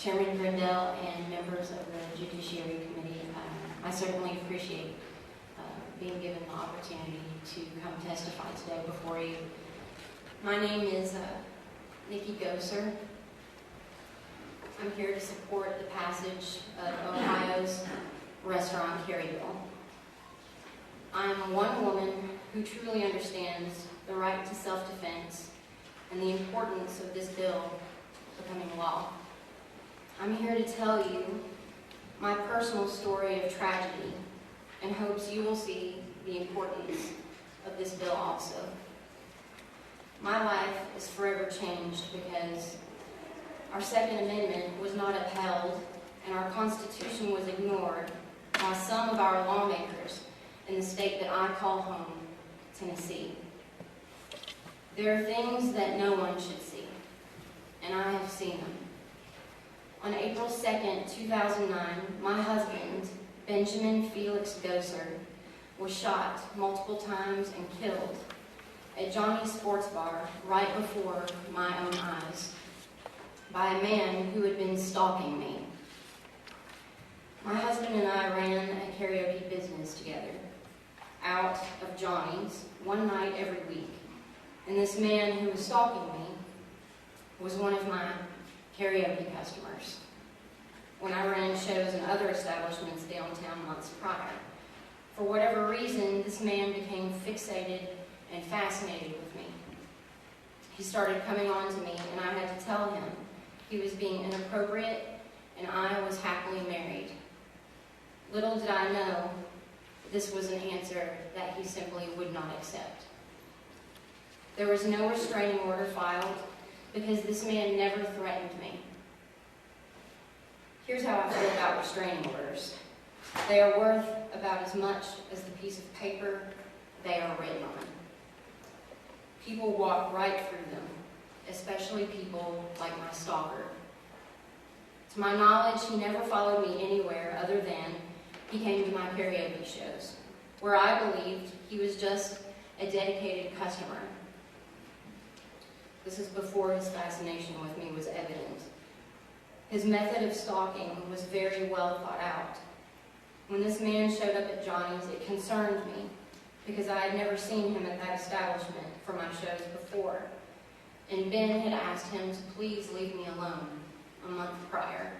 Chairman Grindell and members of the Judiciary Committee. I certainly appreciate being given the opportunity to come testify today before you. My name is Nicole. I'm here to support the passage of Ohio's restaurant carry bill. I'm one woman who truly understands the right to self-defense and the importance of this bill becoming law. I'm here to tell you my personal story of tragedy and hopes you will see the importance of this bill also. My life is forever changed because our Second Amendment was not upheld and our Constitution was ignored by some of our lawmakers in the state that I call home, Tennessee. There are things that no one should see, and I have seen them. On April 2nd, 2009, my husband, Benjamin Felix Gosser, was shot multiple times and killed at Johnny's Sports Bar right before my own eyes by a man who had been stalking me. My husband and I ran a karaoke business together out of Johnny's one night every week, and this man who was stalking me was one of my karaoke customers when I ran shows in other establishments downtown months prior. For whatever reason, this man became fixated and fascinated with me. He started coming on to me, and I had to tell him he was being inappropriate and I was happily married. Little did I know this was an answer that he simply would not accept. There was no restraining order filed because this man never threatened me. Here's how I feel about restraining orders. They are worth about as much as the piece of paper they are written on. People walk right through them, especially people like my stalker. To my knowledge, he never followed me anywhere other than he came to my karaoke shows, where I believed he was just a dedicated customer. This is before his fascination with me was evident. His method of stalking was very well thought out. When this man showed up at Johnny's, it concerned me because I had never seen him at that establishment for my shows before, and Ben had asked him to please leave me alone a month prior.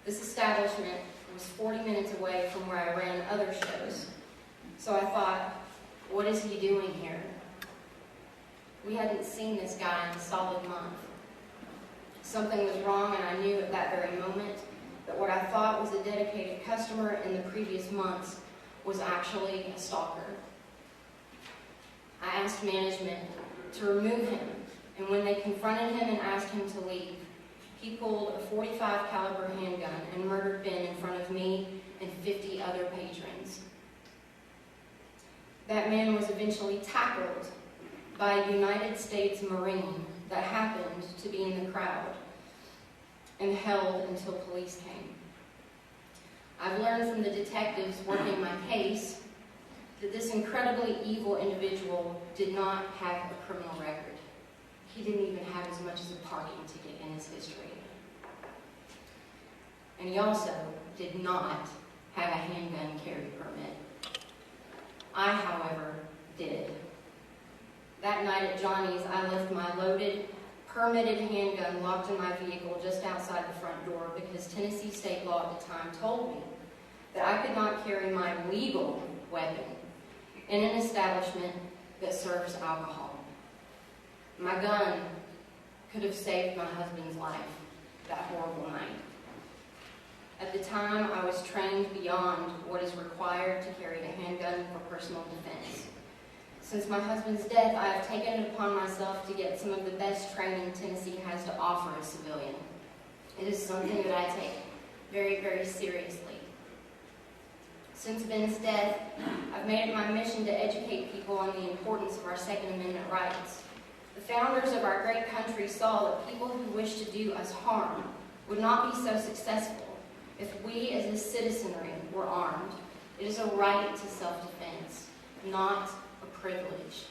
This establishment was 40 minutes away from where I ran other shows, so I thought, what is he doing here? We hadn't seen this guy in a solid month. Something was wrong, and I knew at that very moment that what I thought was a dedicated customer in the previous months was actually a stalker. I asked management to remove him, and when they confronted him and asked him to leave, he pulled a .45 caliber handgun and murdered Ben in front of me and 50 other patrons. That man was eventually tackled by a United States Marine that happened to be in the crowd and held until police came. I've learned from the detectives working my case that this incredibly evil individual did not have a criminal record. He didn't even have as much as a parking ticket in his history. And he also did not have a handgun carry permit. I, however, did. That night at Johnny's, I left my loaded, permitted handgun locked in my vehicle just outside the front door because Tennessee state law at the time told me that I could not carry my legal weapon in an establishment that serves alcohol. My gun could have saved my husband's life that horrible night. At the time, I was trained beyond what is required to carry a handgun for personal defense. Since my husband's death, I have taken it upon myself to get some of the best training Tennessee has to offer a civilian. It is something that I take very, very seriously. Since Ben's death, I've made it my mission to educate people on the importance of our Second Amendment rights. The founders of our great country saw that people who wish to do us harm would not be so successful if we as a citizenry were armed. It is a right to self-defense, not a privilege.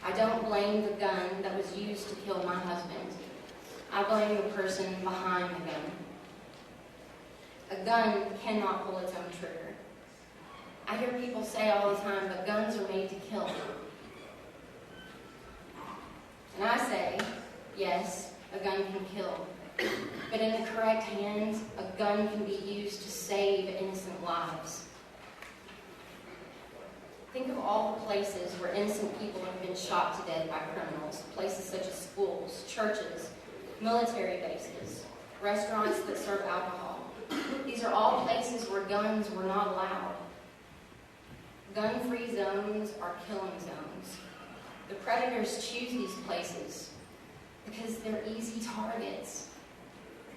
I don't blame the gun that was used to kill my husband. I blame the person behind the gun. A gun cannot pull its own trigger. I hear people say all the time, but guns are made to kill. And I say, yes, a gun can kill. But in the correct hands, a gun can be used to save innocent lives. Think of all the places where innocent people have been shot to death by criminals. Places such as schools, churches, military bases, restaurants that serve alcohol. These are all places where guns were not allowed. Gun-free zones are killing zones. The predators choose these places because they're easy targets.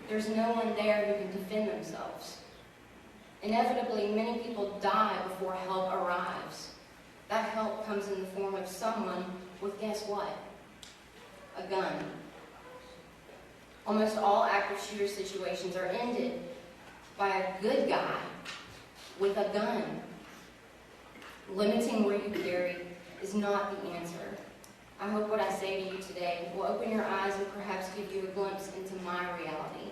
There's no one there who can defend themselves. Inevitably, many people die before help arrives. That help comes in the form of someone with, guess what? A gun. Almost all active shooter situations are ended by a good guy with a gun. Limiting where you carry is not the answer. I hope what I say to you today will open your eyes and perhaps give you a glimpse into my reality.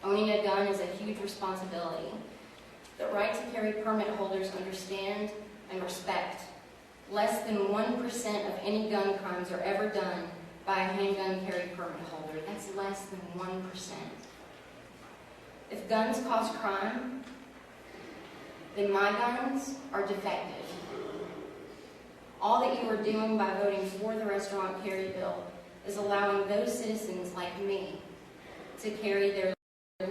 Owning a gun is a huge responsibility. The right to carry permit holders understand and respect. Less than 1% of any gun crimes are ever done by a handgun carry permit holder. That's less than 1%. If guns cause crime, then my guns are defective. All that you are doing by voting for the restaurant carry bill is allowing those citizens like me to carry their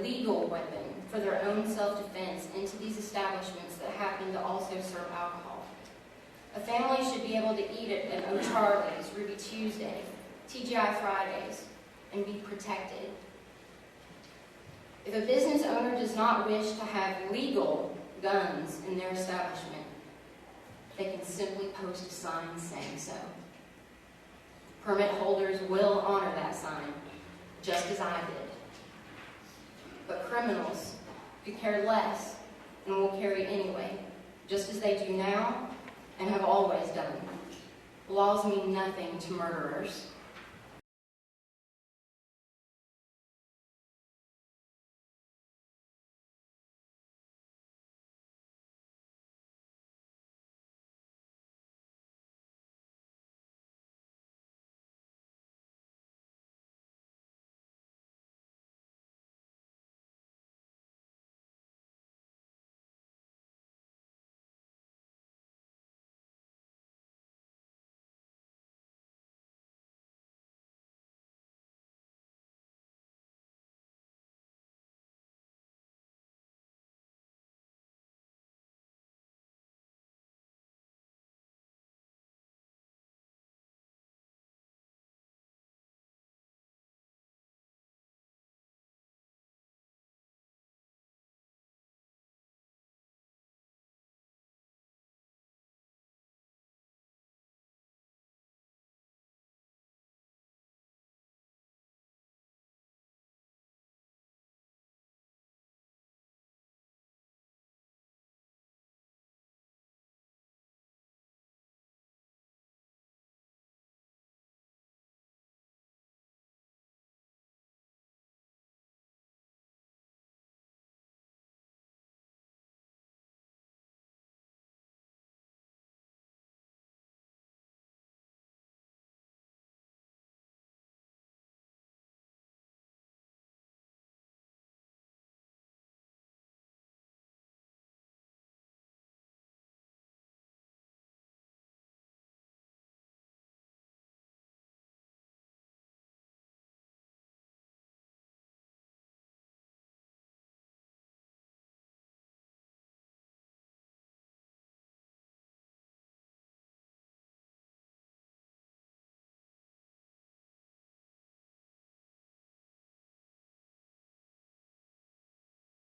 legal weapon for their own self-defense into these establishments that happen to also serve alcohol. A family should be able to eat at O'Charlie's, Ruby Tuesday, TGI Fridays, and be protected. If a business owner does not wish to have legal guns in their establishment, they can simply post a sign saying so. Permit holders will honor that sign, just as I did. But criminals could care less and will carry anyway, just as they do now and have always done. Laws mean nothing to murderers.